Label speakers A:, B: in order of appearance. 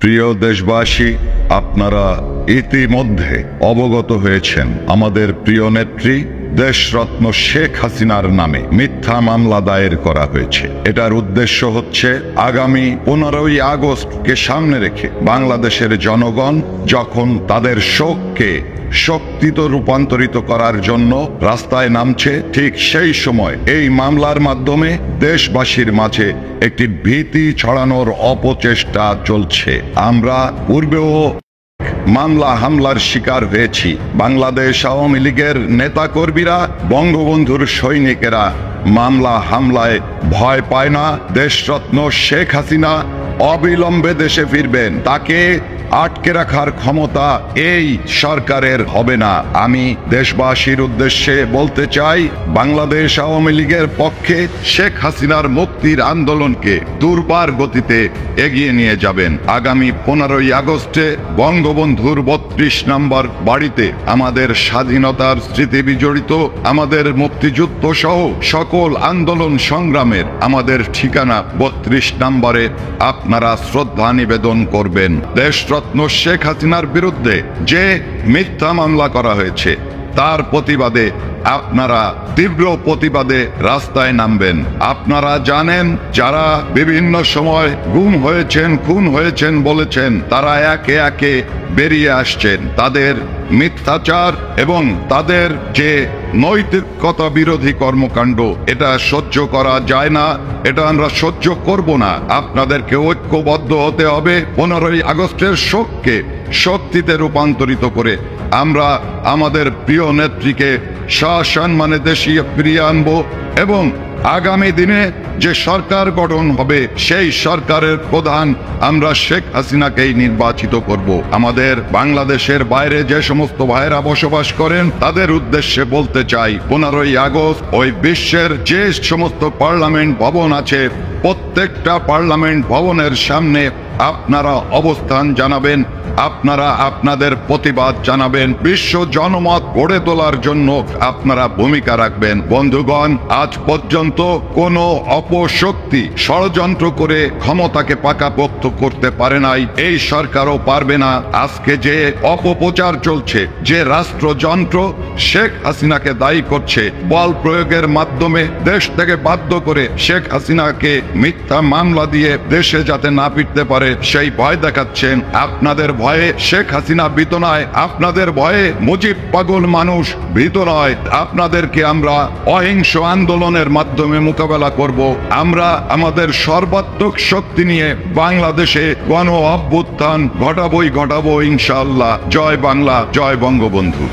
A: প্রিয় দেশবাসী, আপনারা ইতিমধ্যে অবগত হয়েছেন আমাদের প্রিয় নেত্রী দেশরত্ন শেখ হাসিনার নামে মিথ্যা মামলা দায়ের করা হয়েছে। এটার উদ্দেশ্য হচ্ছে আগামী 15ই আগস্টকে সামনে রেখে বাংলাদেশের জনগণ যখন তাদের শোককে শক্তিতে রূপান্তরিত করার জন্য রাস্তায় নামছে, ঠিক সেই সময় এই মামলার মাধ্যমে দেশবাসীর মাঝে একটি ভীতি ছড়ানোর অপচেষ্টা চলছে। আমরা পূর্বেও মামলা হামলার শিকার হয়েছি। বাংলাদেশ আওয়ামী লীগের নেতাকর্মীরা, বঙ্গবন্ধুর সৈনিকেরা মামলা হামলায় ভয় পায় না। দেশরত্ন শেখ হাসিনা অবিলম্বে দেশে ফিরবেন। তাকে আটকে রাখার ক্ষমতা এই সরকারের হবে না। আমি দেশবাসীর উদ্দেশ্যে বলতে চাই, বাংলাদেশ আওয়ামী লীগের পক্ষে শেখ হাসিনার মুক্তির আন্দোলনকে দুর্বার গতিতে এগিয়ে নিয়ে যাবেন। আগামী 15ই আগস্টে বঙ্গবন্ধুর 32 নম্বর বাড়িতে আমাদের স্বাধীনতার স্মৃতি বিজড়িত আমাদের মুক্তিযুদ্ধ সহ সকল আন্দোলন সংগ্রামের আমাদের ঠিকানা 32 নম্বরে আপনারা শ্রদ্ধা নিবেদন করবেন। দেশরত্ন শেখ হাসিনার বিরুদ্ধে যে মিথ্যা মামলা করা হয়েছে তার প্রতিবাদে আপনারা তীব্র প্রতিবাদে রাস্তায় নামবেন। আপনারা জানেন, যারা বিভিন্ন সময় গুম হয়েছেন, খুন হয়েছেন বলেছেন, তারা একে একে বেরিয়ে আসছেন। তাদের মিথ্যাচার এবং তাদের যে নৈতিকতা বিরোধী কর্মকাণ্ড, এটা সহ্য করা যায় না, এটা আমরা সহ্য করব না। আপনাদেরকে ঐক্যবদ্ধ হতে হবে। 15ই আগস্টের শোককে শক্তিতে রূপান্তরিত করে আমরা আমাদের প্রিয় নেত্রীকে সসম্মানে দেশে ফিরিয়ে আনবো এবং আগামী দিনে যে সরকার গঠন হবে সেই সরকারের প্রধান আমরা শেখ হাসিনাকেই নির্বাচিত করব। আমাদের বাংলাদেশের বাইরে যে সমস্ত ভাইরা বসবাস করেন তাদের উদ্দেশ্যে বলতে চাই, 15ই আগস্ট ওই বিশ্বের যে সমস্ত পার্লামেন্ট ভবন আছে, প্রত্যেকটা পার্লামেন্ট ভবনের সামনে আপনারা অবস্থান জানাবেন, আপনারা আপনাদের প্রতিবাদ জানাবেন, বিশ্ব জনমত গড়ে তোলার জন্য আপনারা ভূমিকা রাখবেন। বন্ধুগণ, আজ পর্যন্ত কোনো অপশক্তি ষড়যন্ত্র করে ক্ষমতাকে পাকাপোক্ত করতে পারে নাই, এই সরকারও পারবে না। আজকে যে অপপ্রচার চলছে, যে রাষ্ট্রযন্ত্র শেখ হাসিনাকে দায়ী করছে, বল প্রয়োগের মাধ্যমে দেশ থেকে বাধ্য করে শেখ হাসিনাকে মিথ্যা মামলা দিয়ে দেশে যাতে না ফিরতে পারে সেই ভয় দেখাচ্ছেন। আপনাদের ভয়ে শেখ হাসিনা ভীত নয়, আপনাদের ভয়ে মুজিব পাগল মানুষ ভীত নয়। আপনাদেরকে আমরা অহিংস আন্দোলনের মাধ্যমে মোকাবেলা করব। আমরা আমাদের সর্বাত্মক শক্তি নিয়ে বাংলাদেশে গণ অভ্যুত্থান ঘটাবো ইনশাআল্লাহ। জয় বাংলা, জয় বঙ্গবন্ধু।